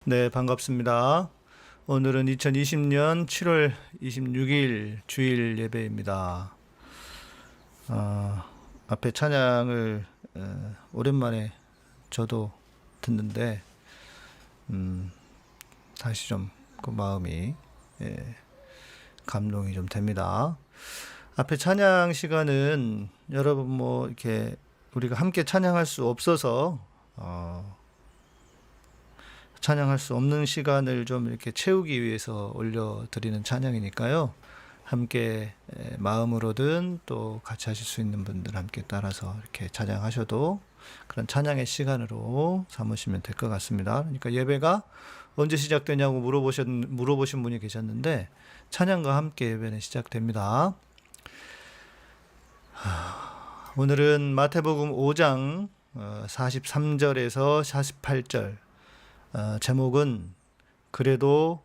네, 반갑습니다. 오늘은 2020년 7월 26일 주일 예배입니다. 앞에 찬양을 오랜만에 저도 듣는데 다시 좀 그 마음이 감동이 좀 됩니다. 앞에 찬양 시간은 여러분 뭐 이렇게 우리가 함께 찬양할 수 없어서 찬양할 수 없는 시간을 좀 이렇게 채우기 위해서 올려드리는 찬양이니까요. 함께 마음으로든 또 같이 하실 수 있는 분들 함께 따라서 이렇게 찬양하셔도 그런 찬양의 시간으로 삼으시면 될 것 같습니다. 그러니까 예배가 언제 시작되냐고 물어보신 분이 계셨는데 찬양과 함께 예배는 시작됩니다. 오늘은 마태복음 5장 43절에서 48절 제목은 그래도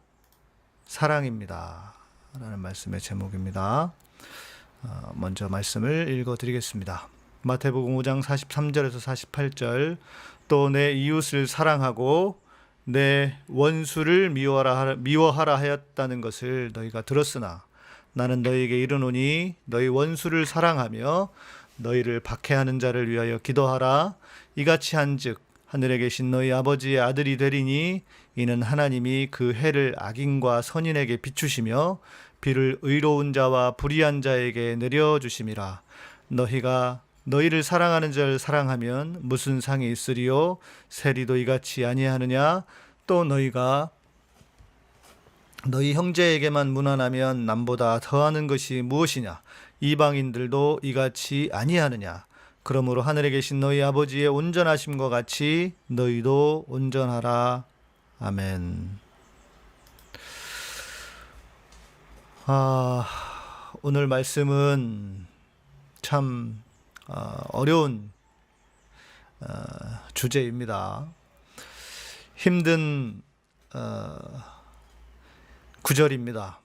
사랑입니다 라는 말씀의 제목입니다. 먼저 말씀을 읽어드리겠습니다. 마태복음 5장 43절에서 48절 또 내 이웃을 사랑하고 내 원수를 미워하라 하였다는 것을 너희가 들었으나 나는 너희에게 이르노니 너희 원수를 사랑하며 너희를 박해하는 자를 위하여 기도하라. 이같이 한즉 하늘에 계신 너희 아버지의 아들이 되리니 이는 하나님이 그 해를 악인과 선인에게 비추시며 비를 의로운 자와 불의한 자에게 내려주심이라. 너희가 너희를 사랑하는 자를 사랑하면 무슨 상이 있으리요? 세리도 이같이 아니하느냐? 또 너희가 너희 형제에게만 무난하면 남보다 더하는 것이 무엇이냐? 이방인들도 이같이 아니하느냐? 그러므로 하늘에 계신 너희 아버지의 온전하심과 같이 너희도 온전하라. 아멘. 오늘 말씀은 참 어려운 주제입니다. 힘든 구절입니다.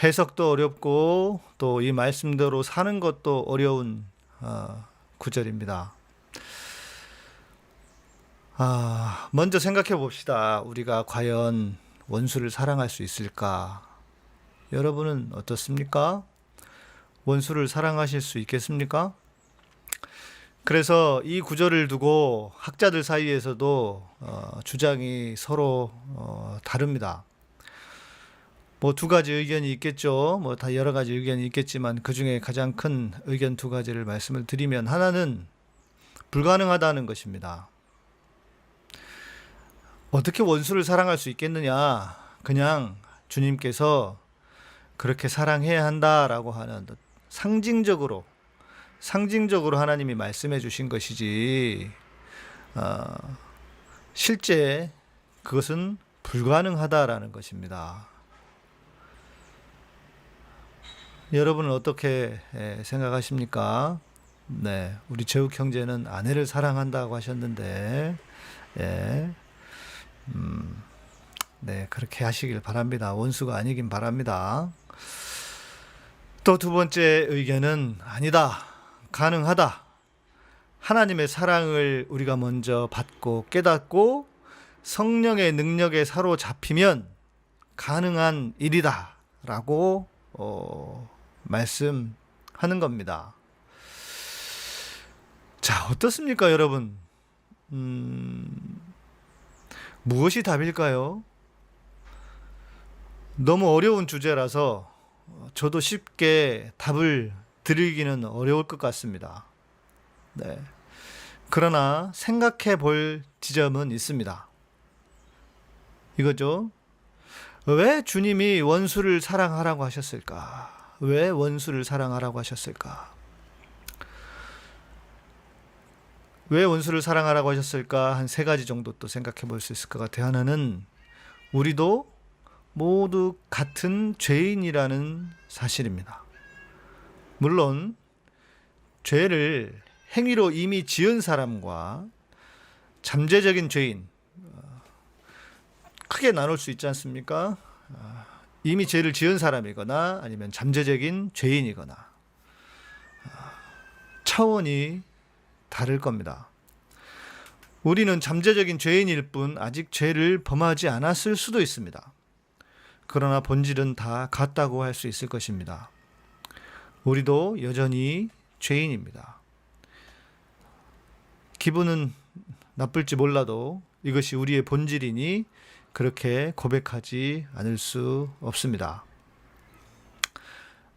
해석도 어렵고 또 이 말씀대로 사는 것도 어려운 구절입니다. 먼저 생각해 봅시다. 우리가 과연 원수를 사랑할 수 있을까? 여러분은 어떻습니까? 원수를 사랑하실 수 있겠습니까? 그래서 이 구절을 두고 학자들 사이에서도 주장이 서로 다릅니다. 뭐 두 가지 의견이 있겠죠. 뭐 다 여러 가지 의견이 있겠지만 그 중에 가장 큰 의견 두 가지를 말씀을 드리면 하나는 불가능하다는 것입니다. 어떻게 원수를 사랑할 수 있겠느냐? 그냥 주님께서 그렇게 사랑해야 한다라고 하는 상징적으로 하나님이 말씀해 주신 것이지 실제 그것은 불가능하다라는 것입니다. 여러분은 어떻게 생각하십니까? 네, 우리 재욱 형제는 아내를 사랑한다고 하셨는데, 네, 그렇게 하시길 바랍니다. 원수가 아니긴 바랍니다. 또 두 번째 의견은 아니다, 가능하다. 하나님의 사랑을 우리가 먼저 받고 깨닫고 성령의 능력에 사로잡히면 가능한 일이다 라고 말씀하는 겁니다. 자, 어떻습니까, 여러분? 무엇이 답일까요? 너무 어려운 주제라서 저도 쉽게 답을 드리기는 어려울 것 같습니다. 네. 그러나 생각해 볼 지점은 있습니다. 이거죠. 왜 주님이 원수를 사랑하라고 하셨을까? 왜 원수를 사랑하라고 하셨을까? 왜 원수를 사랑하라고 하셨을까? 한 세 가지 정도 또 생각해 볼 수 있을 것 같아요. 하나는 우리도 모두 같은 죄인이라는 사실입니다. 물론 죄를 행위로 이미 지은 사람과 잠재적인 죄인 크게 나눌 수 있지 않습니까? 이미 죄를 지은 사람이거나 아니면 잠재적인 죄인이거나 차원이 다를 겁니다. 우리는 잠재적인 죄인일 뿐 아직 죄를 범하지 않았을 수도 있습니다. 그러나 본질은 다 같다고 할 수 있을 것입니다. 우리도 여전히 죄인입니다. 기분은 나쁠지 몰라도 이것이 우리의 본질이니 그렇게 고백하지 않을 수 없습니다.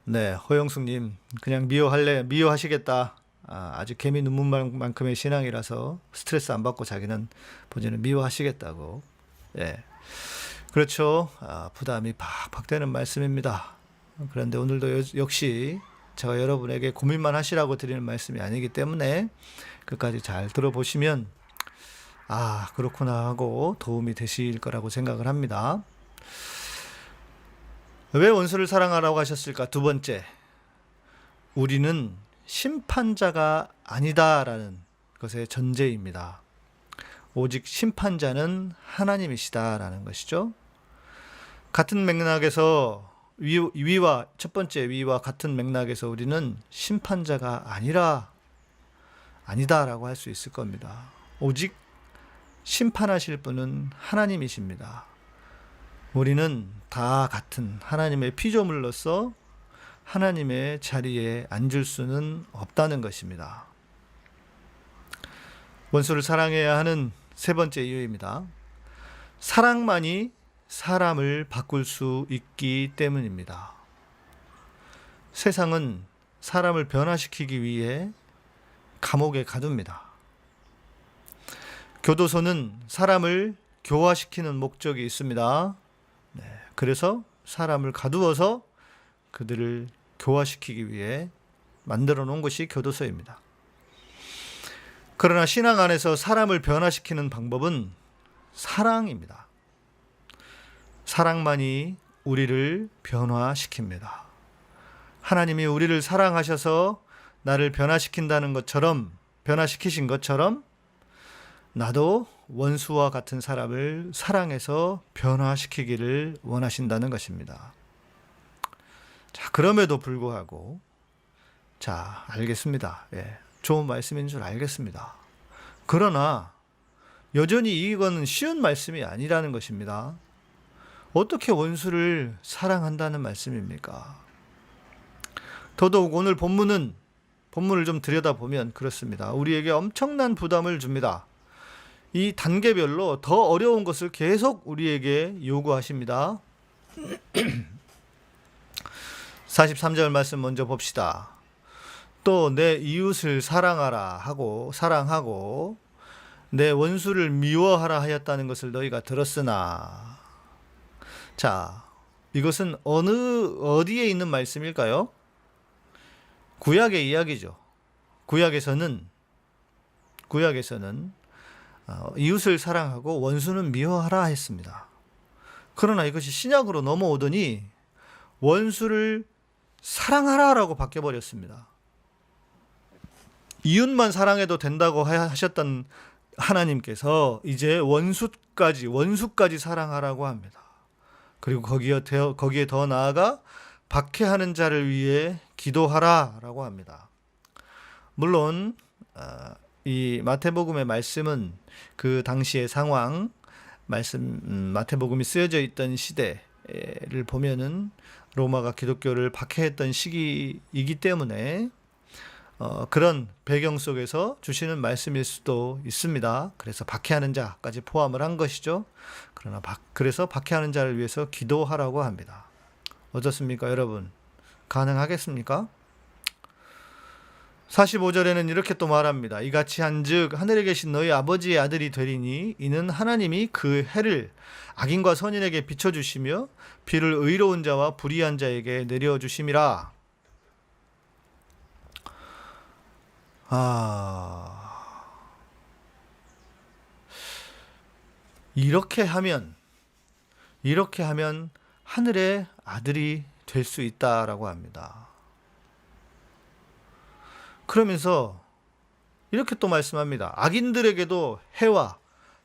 네, 허영숙님, 그냥 미워하시겠다. 아주 개미 눈물만큼의 신앙이라서 스트레스 안 받고 자기는 본인은 미워하시겠다고. 예, 그렇죠. 부담이 팍팍 되는 말씀입니다. 그런데 오늘도 역시 제가 여러분에게 고민만 하시라고 드리는 말씀이 아니기 때문에 끝까지 잘 들어보시면 그렇구나 하고 도움이 되실 거라고 생각을 합니다. 왜 원수를 사랑하라고 하셨을까? 두 번째, 우리는 심판자가 아니다라는 것의 전제입니다. 오직 심판자는 하나님이시다라는 것이죠. 같은 맥락에서 첫 번째 위와 같은 맥락에서 우리는 심판자가 아니다라고 할 수 있을 겁니다. 오직 심판하실 분은 하나님이십니다. 우리는 다 같은 하나님의 피조물로서 하나님의 자리에 앉을 수는 없다는 것입니다. 원수를 사랑해야 하는 세 번째 이유입니다. 사랑만이 사람을 바꿀 수 있기 때문입니다. 세상은 사람을 변화시키기 위해 감옥에 가둡니다. 교도소는 사람을 교화시키는 목적이 있습니다. 그래서 사람을 가두어서 그들을 교화시키기 위해 만들어 놓은 것이 교도소입니다. 그러나 신앙 안에서 사람을 변화시키는 방법은 사랑입니다. 사랑만이 우리를 변화시킵니다. 하나님이 우리를 사랑하셔서 나를 변화시키신 것처럼 나도 원수와 같은 사람을 사랑해서 변화시키기를 원하신다는 것입니다. 자, 그럼에도 불구하고, 알겠습니다. 좋은 말씀인 줄 알겠습니다. 그러나 여전히 이거는 쉬운 말씀이 아니라는 것입니다. 어떻게 원수를 사랑한다는 말씀입니까? 더더욱 오늘 본문을 좀 들여다보면 그렇습니다. 우리에게 엄청난 부담을 줍니다. 이 단계별로 더 어려운 것을 계속 우리에게 요구하십니다. 43절 말씀 먼저 봅시다. 또 내 이웃을 사랑하고 내 원수를 미워하라 하였다는 것을 너희가 들었으나. 이것은 어디에 있는 말씀일까요? 구약의 이야기죠. 구약에서는 이웃을 사랑하고 원수는 미워하라 했습니다. 그러나 이것이 신약으로 넘어오더니 원수를 사랑하라라고 바뀌어버렸습니다. 이웃만 사랑해도 된다고 하셨던 하나님께서 이제 원수까지 사랑하라고 합니다. 그리고 거기에 더 나아가 박해하는 자를 위해 기도하라라고 합니다. 물론 이 마태복음의 말씀은 그 당시의 상황, 마태복음이 쓰여져 있던 시대를 보면은 로마가 기독교를 박해했던 시기이기 때문에 그런 배경 속에서 주시는 말씀일 수도 있습니다. 그래서 박해하는 자까지 포함을 한 것이죠. 그래서 박해하는 자를 위해서 기도하라고 합니다. 어떻습니까, 여러분? 가능하겠습니까? 45절에는 이렇게 또 말합니다. 이같이 한즉 하늘에 계신 너희 아버지의 아들이 되리니 이는 하나님이 그 해를 악인과 선인에게 비춰주시며 비를 의로운 자와 불의한 자에게 내려주심이라. 이렇게 하면 하늘의 아들이 될 수 있다라고 합니다. 그러면서 이렇게 또 말씀합니다. 악인들에게도 해와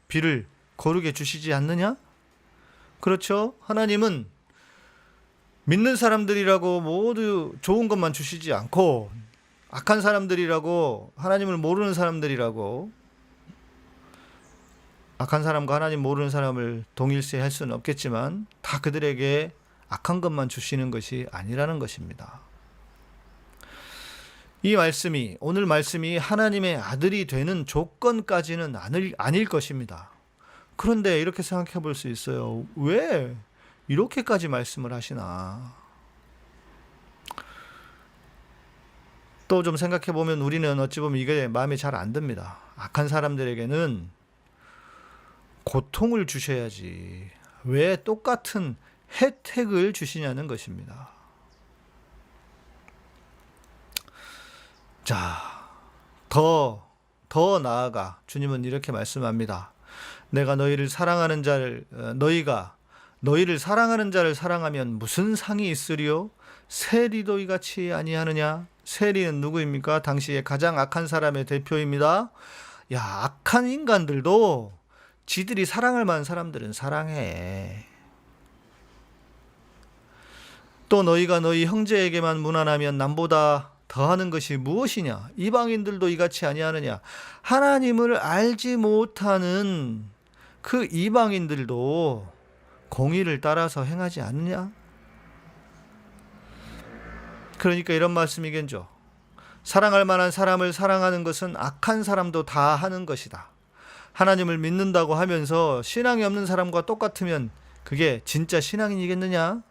비를 거룩에 주시지 않느냐? 그렇죠? 하나님은 믿는 사람들이라고 모두 좋은 것만 주시지 않고 악한 사람들이라고, 하나님을 모르는 사람들이라고 악한 사람과 하나님 모르는 사람을 동일시할 수는 없겠지만 다 그들에게 악한 것만 주시는 것이 아니라는 것입니다. 이 말씀이, 오늘 말씀이 하나님의 아들이 되는 조건까지는 아닐 것입니다. 그런데 이렇게 생각해 볼 수 있어요. 왜 이렇게까지 말씀을 하시나? 또 좀 생각해 보면 우리는 어찌 보면 이게 마음에 잘 안 듭니다. 악한 사람들에게는 고통을 주셔야지 왜 똑같은 혜택을 주시냐는 것입니다. 자, 더 나아가 주님은 이렇게 말씀합니다. 내가 너희가 너희를 사랑하는 자를 사랑하면 무슨 상이 있으리요? 세리도 이같이 아니하느냐? 세리는 누구입니까? 당시에 가장 악한 사람의 대표입니다. 야, 악한 인간들도 지들이 사랑할 만한 사람들은 사랑해. 또 너희가 너희 형제에게만 무난하면 남보다 더하는 것이 무엇이냐? 이방인들도 이같이 아니하느냐? 하나님을 알지 못하는 그 이방인들도 공의를 따라서 행하지 않느냐? 그러니까 이런 말씀이겠죠. 사랑할 만한 사람을 사랑하는 것은 악한 사람도 다 하는 것이다. 하나님을 믿는다고 하면서 신앙이 없는 사람과 똑같으면 그게 진짜 신앙인이겠느냐?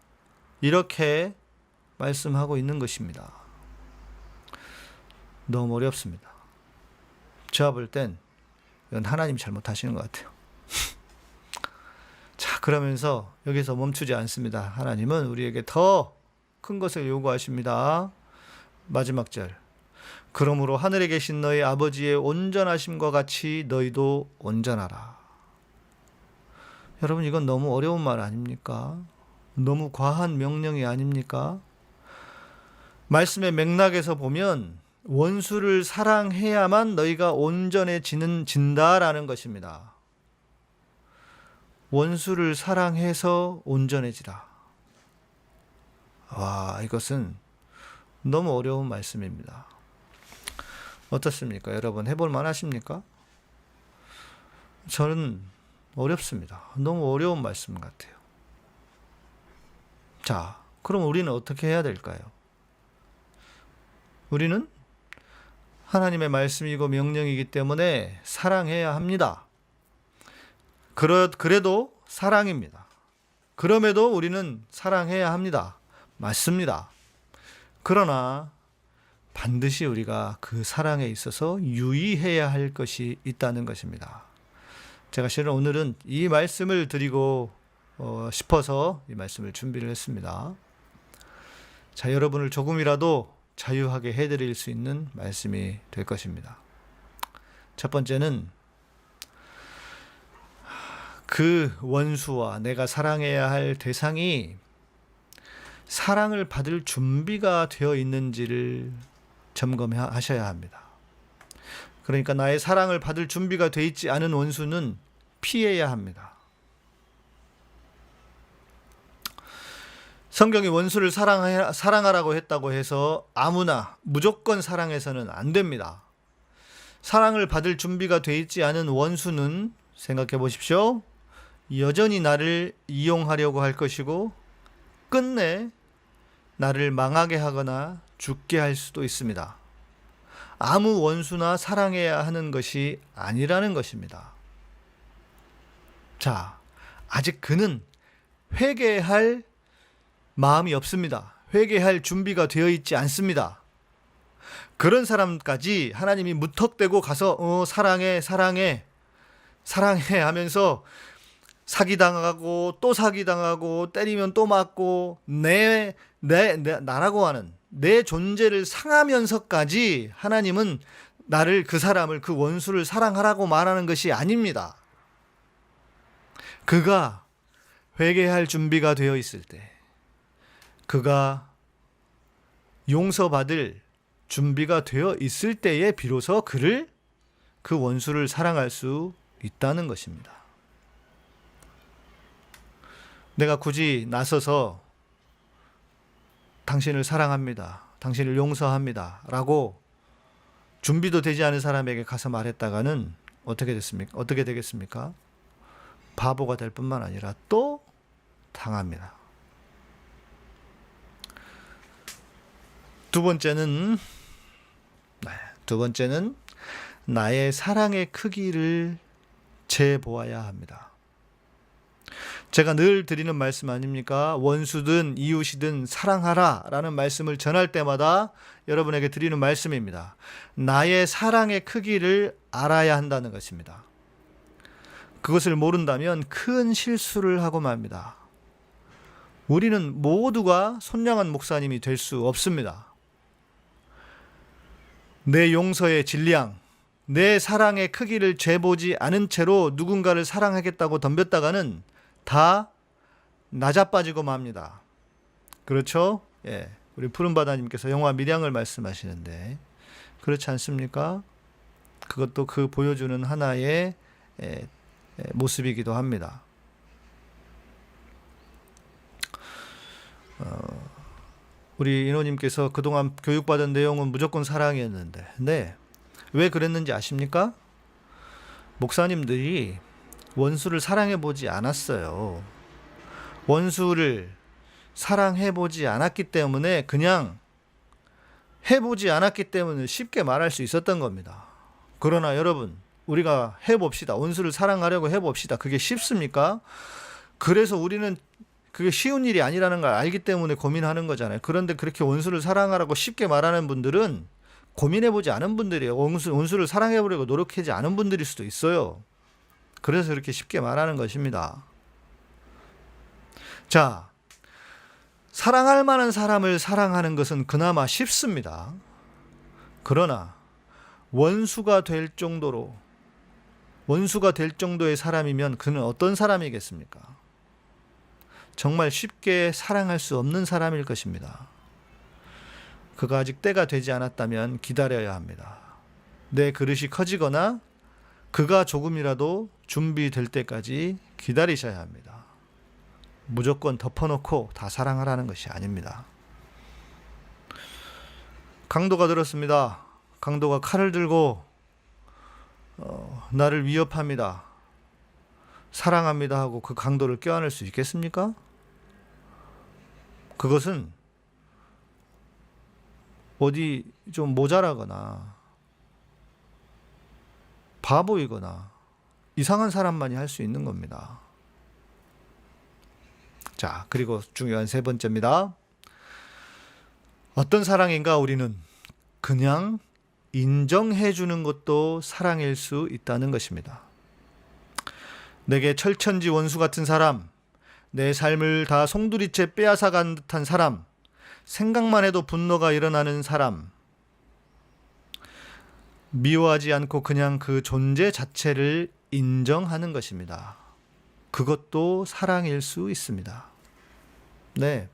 이렇게 말씀하고 있는 것입니다. 너무 어렵습니다. 제가 볼 땐 이건 하나님이 잘못하시는 것 같아요. 자, 그러면서 여기서 멈추지 않습니다. 하나님은 우리에게 더 큰 것을 요구하십니다. 마지막 절. 그러므로 하늘에 계신 너희 아버지의 온전하심과 같이 너희도 온전하라. 여러분, 이건 너무 어려운 말 아닙니까? 너무 과한 명령이 아닙니까? 말씀의 맥락에서 보면 원수를 사랑해야만 너희가 온전해진다라는 것입니다. 원수를 사랑해서 온전해지라. 와, 이것은 너무 어려운 말씀입니다. 어떻습니까? 여러분, 해볼 만하십니까? 저는 어렵습니다. 너무 어려운 말씀 같아요. 자, 그럼 우리는 어떻게 해야 될까요? 우리는 하나님의 말씀이고 명령이기 때문에 사랑해야 합니다. 그래도 사랑입니다. 그럼에도 우리는 사랑해야 합니다. 맞습니다. 그러나 반드시 우리가 그 사랑에 있어서 유의해야 할 것이 있다는 것입니다. 제가 실은 오늘은 이 말씀을 드리고 싶어서 이 말씀을 준비를 했습니다. 자, 여러분을 조금이라도 자유하게 해드릴 수 있는 말씀이 될 것입니다. 첫 번째는 그 원수와 내가 사랑해야 할 대상이 사랑을 받을 준비가 되어 있는지를 점검하셔야 합니다. 그러니까 나의 사랑을 받을 준비가 되어 있지 않은 원수는 피해야 합니다. 성경이 원수를 사랑하라고 했다고 해서 아무나 무조건 사랑해서는 안 됩니다. 사랑을 받을 준비가 되어 있지 않은 원수는 생각해 보십시오. 여전히 나를 이용하려고 할 것이고 끝내 나를 망하게 하거나 죽게 할 수도 있습니다. 아무 원수나 사랑해야 하는 것이 아니라는 것입니다. 자, 아직 그는 회개할 마음이 없습니다. 회개할 준비가 되어 있지 않습니다. 그런 사람까지 하나님이 무턱대고 가서 사랑해 하면서 사기당하고 또 사기당하고 때리면 또 맞고 나라고 하는 내 존재를 상하면서까지 하나님은 그 사람을, 그 원수를 사랑하라고 말하는 것이 아닙니다. 그가 회개할 준비가 되어 있을 때, 그가 용서받을 준비가 되어 있을 때에 비로소 그 원수를 사랑할 수 있다는 것입니다. 내가 굳이 나서서 당신을 사랑합니다, 당신을 용서합니다 라고 준비도 되지 않은 사람에게 가서 말했다가는 어떻게 되겠습니까? 바보가 될 뿐만 아니라 또 당합니다. 두 번째는 나의 사랑의 크기를 재보아야 합니다. 제가 늘 드리는 말씀 아닙니까? 원수든 이웃이든 사랑하라 라는 말씀을 전할 때마다 여러분에게 드리는 말씀입니다. 나의 사랑의 크기를 알아야 한다는 것입니다. 그것을 모른다면 큰 실수를 하고 맙니다. 우리는 모두가 손양한 목사님이 될 수 없습니다. 내 용서의 질량, 내 사랑의 크기를 재보지 않은 채로 누군가를 사랑하겠다고 덤볐다가는 다 나자빠지고 맙니다. 그렇죠? 예. 우리 푸른바다님께서 영화 밀양을 말씀하시는데 그렇지 않습니까? 그것도 그 보여주는 하나의 모습이기도 합니다. 우리 인호님께서 그동안 교육받은 내용은 무조건 사랑이었는데, 네, 왜 그랬는지 아십니까? 목사님들이 원수를 사랑해보지 않았어요. 원수를 사랑해보지 않았기 때문에, 그냥 해보지 않았기 때문에 쉽게 말할 수 있었던 겁니다. 그러나 여러분, 우리가 해봅시다. 원수를 사랑하려고 해봅시다. 그게 쉽습니까? 그래서 우리는 그게 쉬운 일이 아니라는 걸 알기 때문에 고민하는 거잖아요. 그런데 그렇게 원수를 사랑하라고 쉽게 말하는 분들은 고민해보지 않은 분들이에요. 원수를 사랑해보려고 노력하지 않은 분들일 수도 있어요. 그래서 그렇게 쉽게 말하는 것입니다. 자, 사랑할 만한 사람을 사랑하는 것은 그나마 쉽습니다. 그러나 원수가 될 정도의 사람이면 그는 어떤 사람이겠습니까? 정말 쉽게 사랑할 수 없는 사람일 것입니다. 그가 아직 때가 되지 않았다면 기다려야 합니다. 내 그릇이 커지거나 그가 조금이라도 준비될 때까지 기다리셔야 합니다. 무조건 덮어놓고 다 사랑하라는 것이 아닙니다. 강도가 들었습니다. 강도가 칼을 들고 나를 위협합니다. 사랑합니다 하고 그 강도를 껴안을 수 있겠습니까? 그것은 어디 좀 모자라거나 바보이거나 이상한 사람만이 할 수 있는 겁니다. 자, 그리고 중요한 세 번째입니다. 어떤 사랑인가? 우리는 그냥 인정해 주는 것도 사랑일 수 있다는 것입니다. 내게 철천지 원수 같은 사람, 내 삶을 다 송두리째 빼앗아간 듯한 사람, 생각만 해도 분노가 일어나는 사람, 미워하지 않고 그냥 그 존재 자체를 인정하는 것입니다. 그것도 사랑일 수 있습니다. 네,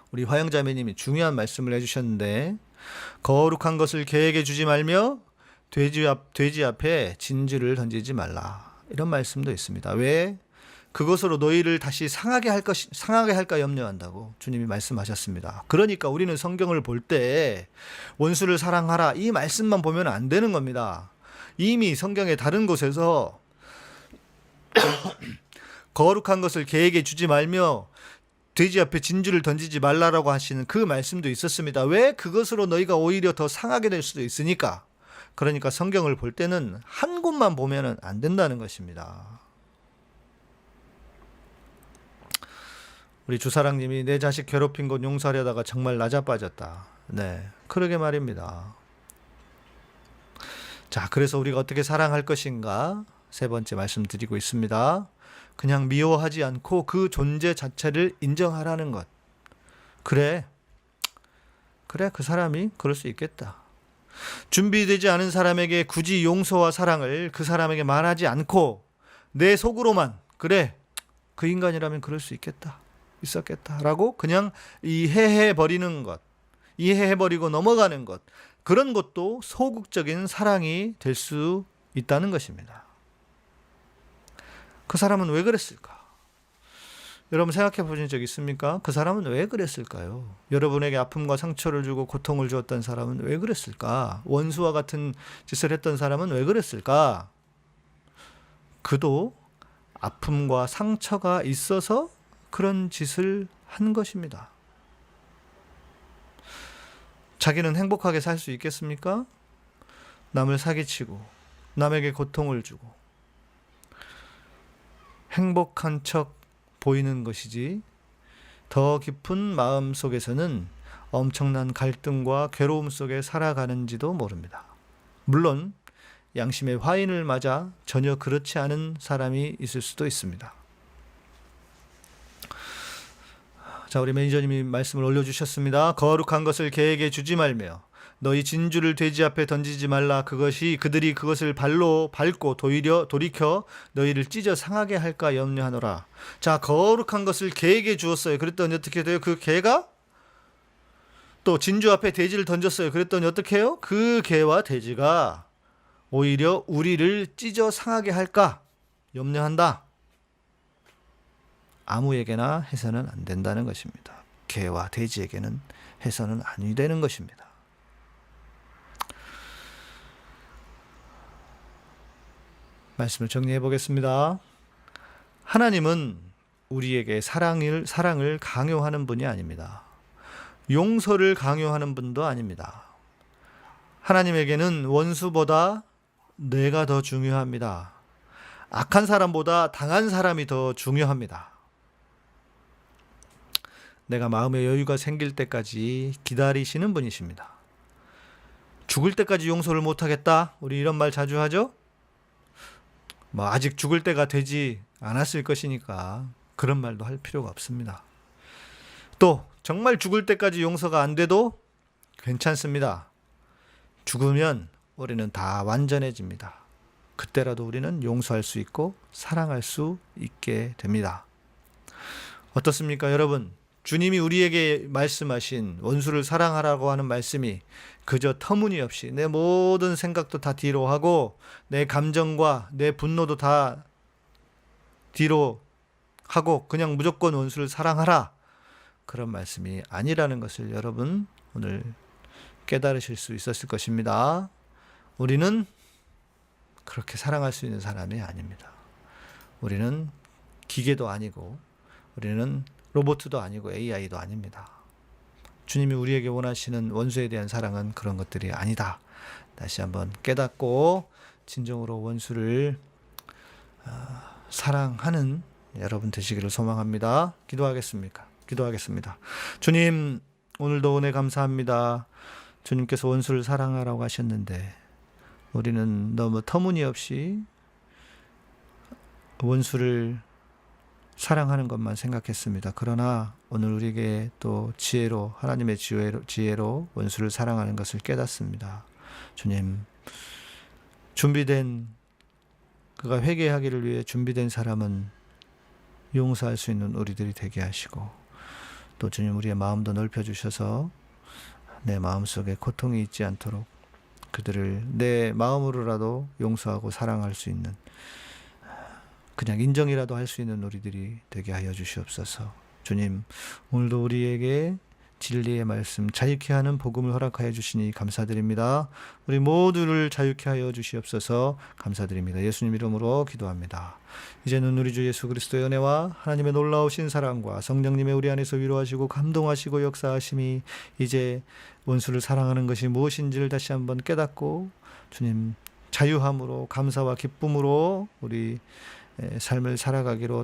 우리 화영자매님이 중요한 말씀을 해주셨는데, 거룩한 것을 개에게 주지 말며 돼지 앞에 진주를 던지지 말라, 이런 말씀도 있습니다. 왜? 그것으로 너희를 다시 상하게 할까 염려한다고 주님이 말씀하셨습니다. 그러니까 우리는 성경을 볼 때 원수를 사랑하라 이 말씀만 보면 안 되는 겁니다. 이미 성경의 다른 곳에서 거룩한 것을 개에게 주지 말며 돼지 앞에 진주를 던지지 말라라고 하시는 그 말씀도 있었습니다. 왜? 그것으로 너희가 오히려 더 상하게 될 수도 있으니까. 그러니까 성경을 볼 때는 한 곳만 보면 안 된다는 것입니다. 우리 주사랑님이 내 자식 괴롭힌 것 용서하려다가 정말 나자빠졌다. 네, 그러게 말입니다. 자, 그래서 우리가 어떻게 사랑할 것인가? 세 번째 말씀드리고 있습니다. 그냥 미워하지 않고 그 존재 자체를 인정하라는 것. 그래, 그 사람이 그럴 수 있겠다. 준비되지 않은 사람에게 굳이 용서와 사랑을 그 사람에게 말하지 않고 내 속으로만, 그래, 그 인간이라면 그럴 수 있었겠다라고 그냥 이해해버리는 것, 이해해버리고 넘어가는 것, 그런 것도 소극적인 사랑이 될 수 있다는 것입니다. 그 사람은 왜 그랬을까? 여러분 생각해 보신 적 있습니까? 그 사람은 왜 그랬을까요? 여러분에게 아픔과 상처를 주고 고통을 주었던 사람은 왜 그랬을까? 원수와 같은 짓을 했던 사람은 왜 그랬을까? 그도 아픔과 상처가 있어서 그런 짓을 한 것입니다. 자기는 행복하게 살 수 있겠습니까? 남을 사기치고 남에게 고통을 주고 행복한 척 보이는 것이지 더 깊은 마음 속에서는 엄청난 갈등과 괴로움 속에 살아가는지도 모릅니다. 물론 양심의 화인을 맞아 전혀 그렇지 않은 사람이 있을 수도 있습니다. 자, 우리 매니저님이 말씀을 올려주셨습니다. 거룩한 것을 개에게 주지 말며 너희 진주를 돼지 앞에 던지지 말라. 그들이 그것을 발로 밟고 돌이켜 너희를 찢어 상하게 할까 염려하노라. 자, 거룩한 것을 개에게 주었어요. 그랬더니 어떻게 돼요? 그 개가 또 진주 앞에 돼지를 던졌어요. 그랬더니 어떻게 해요? 그 개와 돼지가 오히려 우리를 찢어 상하게 할까 염려한다. 아무에게나 해서는 안 된다는 것입니다. 개와 돼지에게는 해서는 아니 되는 것입니다. 말씀을 정리해 보겠습니다. 하나님은 우리에게 사랑을 강요하는 분이 아닙니다. 용서를 강요하는 분도 아닙니다. 하나님에게는 원수보다 내가 더 중요합니다. 악한 사람보다 당한 사람이 더 중요합니다. 내가 마음의 여유가 생길 때까지 기다리시는 분이십니다. 죽을 때까지 용서를 못하겠다? 우리 이런 말 자주 하죠? 아직 죽을 때가 되지 않았을 것이니까 그런 말도 할 필요가 없습니다. 또 정말 죽을 때까지 용서가 안 돼도 괜찮습니다. 죽으면 우리는 다 완전해집니다. 그때라도 우리는 용서할 수 있고 사랑할 수 있게 됩니다. 어떻습니까, 여러분? 주님이 우리에게 말씀하신 원수를 사랑하라고 하는 말씀이 그저 터무니없이 내 모든 생각도 다 뒤로 하고 내 감정과 내 분노도 다 뒤로 하고 그냥 무조건 원수를 사랑하라, 그런 말씀이 아니라는 것을 여러분 오늘 깨달으실 수 있었을 것입니다. 우리는 그렇게 사랑할 수 있는 사람이 아닙니다. 우리는 기계도 아니고 우리는 로봇도 아니고 AI도 아닙니다. 주님이 우리에게 원하시는 원수에 대한 사랑은 그런 것들이 아니다. 다시 한번 깨닫고 진정으로 원수를 사랑하는 여러분 되시기를 소망합니다. 기도하겠습니다. 주님, 오늘도 은혜 감사합니다. 주님께서 원수를 사랑하라고 하셨는데 우리는 너무 터무니없이 원수를 사랑하는 것만 생각했습니다. 그러나 오늘 우리에게 또 하나님의 지혜로 원수를 사랑하는 것을 깨닫습니다. 주님, 그가 회개하기를 위해 준비된 사람은 용서할 수 있는 우리들이 되게 하시고, 또 주님 우리의 마음도 넓혀주셔서 내 마음속에 고통이 있지 않도록 그들을 내 마음으로라도 용서하고 사랑할 수 있는, 그냥 인정이라도 할 수 있는 우리들이 되게 하여 주시옵소서. 주님, 오늘도 우리에게 진리의 말씀, 자유케 하는 복음을 허락하여 주시니 감사드립니다. 우리 모두를 자유케 하여 주시옵소서. 감사드립니다. 예수님 이름으로 기도합니다. 이제는 우리 주 예수 그리스도의 은혜와 하나님의 놀라우신 사랑과 성령님의 우리 안에서 위로하시고 감동하시고 역사하심이 이제 원수를 사랑하는 것이 무엇인지를 다시 한번 깨닫고 주님 자유함으로 감사와 기쁨으로 우리 삶을 살아가기로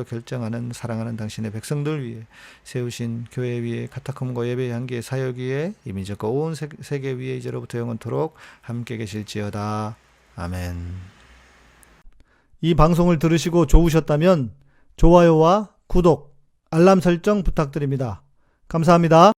결정하는 사랑하는 당신의 백성들 위해 세우신 교회 위에 카타콤과 예배 향기의 사역 위에 이민족과 온 세계 위에 이제로부터 영원토록 함께 계실지어다. 아멘. 이 방송을 들으시고 좋으셨다면 좋아요와 구독, 알람 설정 부탁드립니다. 감사합니다.